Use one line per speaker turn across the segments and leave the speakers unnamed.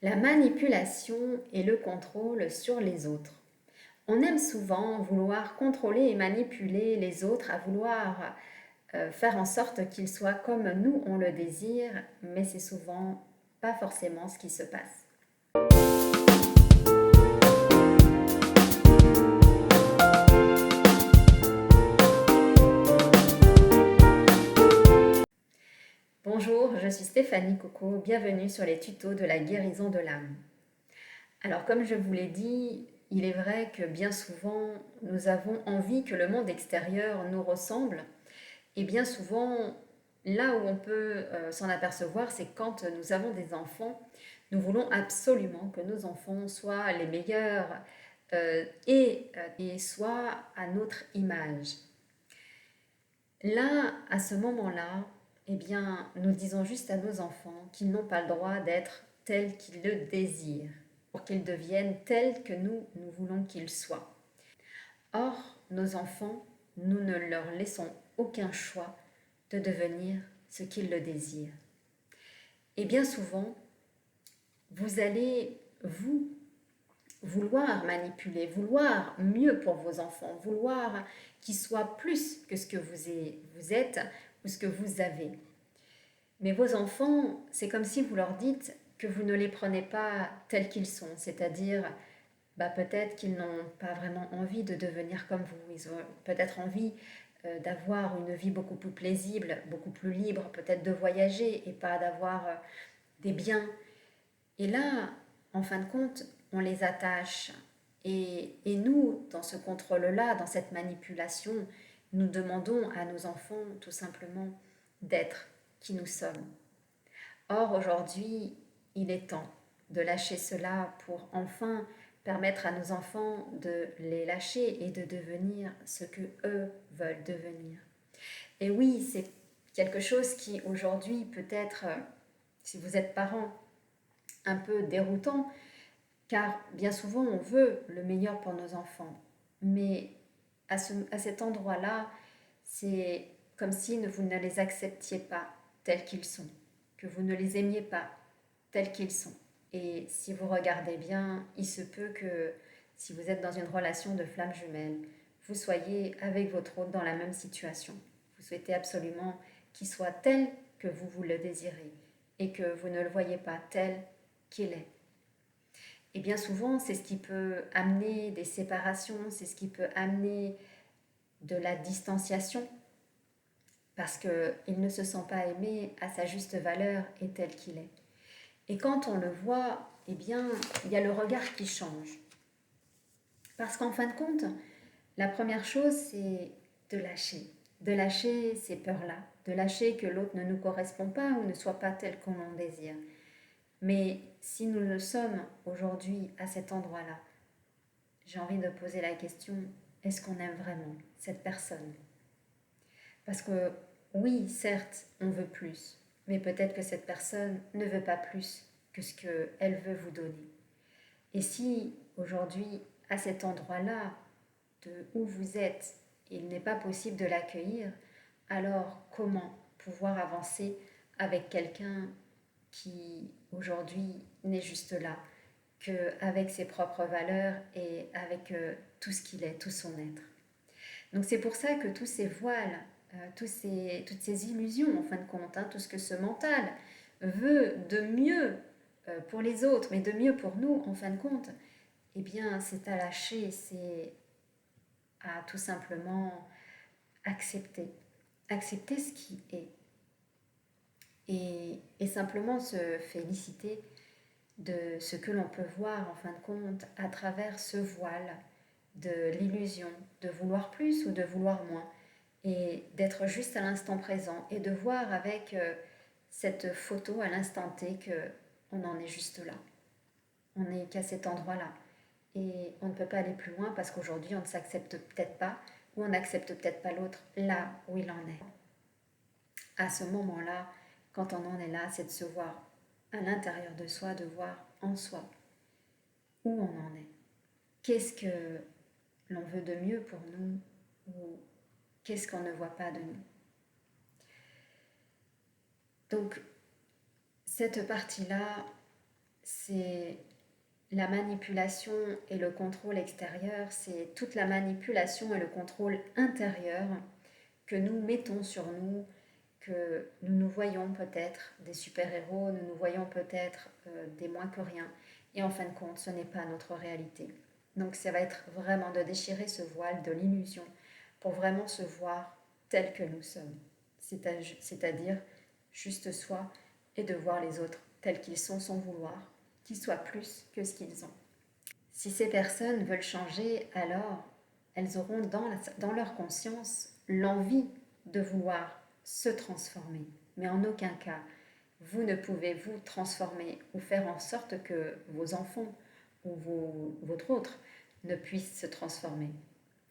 La manipulation et le contrôle sur les autres. On aime souvent vouloir contrôler et manipuler les autres, à vouloir faire en sorte qu'ils soient comme nous on le désire, mais c'est souvent pas forcément ce qui se passe. Bonjour, je suis Stéphanie Coco, bienvenue sur les tutos de la guérison de l'âme. Alors comme je vous l'ai dit, il est vrai que bien souvent nous avons envie que le monde extérieur nous ressemble. Et bien souvent, là où on peut s'en apercevoir, c'est quand nous avons des enfants, nous voulons absolument que nos enfants soient les meilleurs et soient à notre image. Là, à ce moment-là, eh bien, nous disons juste à nos enfants qu'ils n'ont pas le droit d'être tels qu'ils le désirent, pour qu'ils deviennent tels que nous voulons qu'ils soient. Or, nos enfants, nous ne leur laissons aucun choix de devenir ce qu'ils le désirent. Et bien souvent, vous allez, vous, vouloir manipuler, vouloir mieux pour vos enfants, vouloir qu'ils soient plus que ce que vous êtes ou ce que vous avez. Mais vos enfants, c'est comme si vous leur dites que vous ne les prenez pas tels qu'ils sont, c'est-à-dire peut-être qu'ils n'ont pas vraiment envie de devenir comme vous. Ils ont peut-être envie d'avoir une vie beaucoup plus paisible, beaucoup plus libre, peut-être de voyager et pas d'avoir des biens. Et là, en fin de compte, on les attache. Et nous, dans ce contrôle-là, dans cette manipulation, nous demandons à nos enfants tout simplement d'être qui nous sommes. Or, aujourd'hui, il est temps de lâcher cela pour enfin permettre à nos enfants de les lâcher et de devenir ce que eux veulent devenir. Et oui, c'est quelque chose qui aujourd'hui peut être, si vous êtes parent, un peu déroutant, car bien souvent on veut le meilleur pour nos enfants. Mais à cet endroit-là, c'est comme si vous ne les acceptiez pas tels qu'ils sont, que vous ne les aimiez pas tels qu'ils sont. Et si vous regardez bien, il se peut que si vous êtes dans une relation de flamme jumelle, vous soyez avec votre autre dans la même situation. Vous souhaitez absolument qu'il soit tel que vous le désirez et que vous ne le voyez pas tel qu'il est. Et bien souvent, c'est ce qui peut amener des séparations, c'est ce qui peut amener de la distanciation, parce qu'il ne se sent pas aimé à sa juste valeur et tel qu'il est. Et quand on le voit, eh bien, il y a le regard qui change. Parce qu'en fin de compte, la première chose, c'est de lâcher. De lâcher ces peurs-là, de lâcher que l'autre ne nous correspond pas ou ne soit pas tel qu'on en désire. Mais si nous le sommes aujourd'hui à cet endroit-là, j'ai envie de poser la question, est-ce qu'on aime vraiment cette personne? Parce que oui, certes, on veut plus, mais peut-être que cette personne ne veut pas plus que ce qu'elle veut vous donner. Et si aujourd'hui, à cet endroit-là, de où vous êtes, il n'est pas possible de l'accueillir, alors comment pouvoir avancer avec quelqu'un qui aujourd'hui n'est juste là qu'avec ses propres valeurs et avec tout ce qu'il est, tout son être. Donc c'est pour ça que tous ces voiles, toutes ces illusions en fin de compte, tout ce que ce mental veut de mieux pour les autres, mais de mieux pour nous en fin de compte, eh bien c'est à lâcher, c'est à tout simplement accepter. Accepter ce qui est. Et simplement se féliciter de ce que l'on peut voir en fin de compte à travers ce voile de l'illusion de vouloir plus ou de vouloir moins et d'être juste à l'instant présent et de voir avec cette photo à l'instant T qu'on en est juste là. On n'est qu'à cet endroit-là et on ne peut pas aller plus loin parce qu'aujourd'hui on ne s'accepte peut-être pas ou on n'accepte peut-être pas l'autre là où il en est. À ce moment-là, quand on en est là, c'est de se voir à l'intérieur de soi, de voir en soi où on en est. Qu'est-ce que l'on veut de mieux pour nous ou qu'est-ce qu'on ne voit pas de nous. Donc, cette partie-là, c'est la manipulation et le contrôle extérieur, c'est toute la manipulation et le contrôle intérieur que nous mettons sur nous, que nous nous voyons peut-être des super-héros, nous nous voyons peut-être des moins que rien. Et en fin de compte, ce n'est pas notre réalité. Donc ça va être vraiment de déchirer ce voile de l'illusion pour vraiment se voir tel que nous sommes. C'est-à-dire juste soi et de voir les autres tels qu'ils sont sans vouloir qu'ils soient plus que ce qu'ils ont. Si ces personnes veulent changer, alors elles auront dans leur conscience l'envie de vouloir se transformer. Mais en aucun cas, vous ne pouvez vous transformer ou faire en sorte que vos enfants ou votre autre ne puissent se transformer.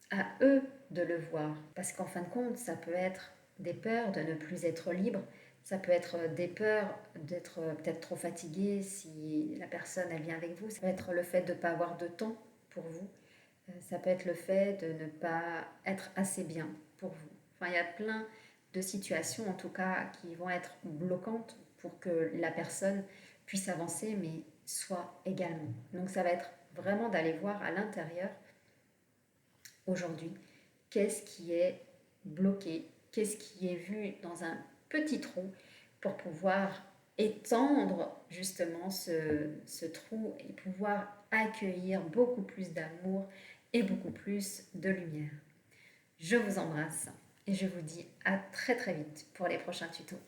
À eux de le voir. Parce qu'en fin de compte, ça peut être des peurs de ne plus être libre, ça peut être des peurs d'être peut-être trop fatigué si la personne elle vient avec vous, ça peut être le fait de ne pas avoir de temps pour vous, ça peut être le fait de ne pas être assez bien pour vous. Enfin, il y a plein de situations en tout cas qui vont être bloquantes pour que la personne puisse avancer mais soit également. Donc ça va être vraiment d'aller voir à l'intérieur aujourd'hui qu'est-ce qui est bloqué, qu'est-ce qui est vu dans un petit trou pour pouvoir étendre justement ce trou et pouvoir accueillir beaucoup plus d'amour et beaucoup plus de lumière. Je vous embrasse et je vous dis à très très vite pour les prochains tutos.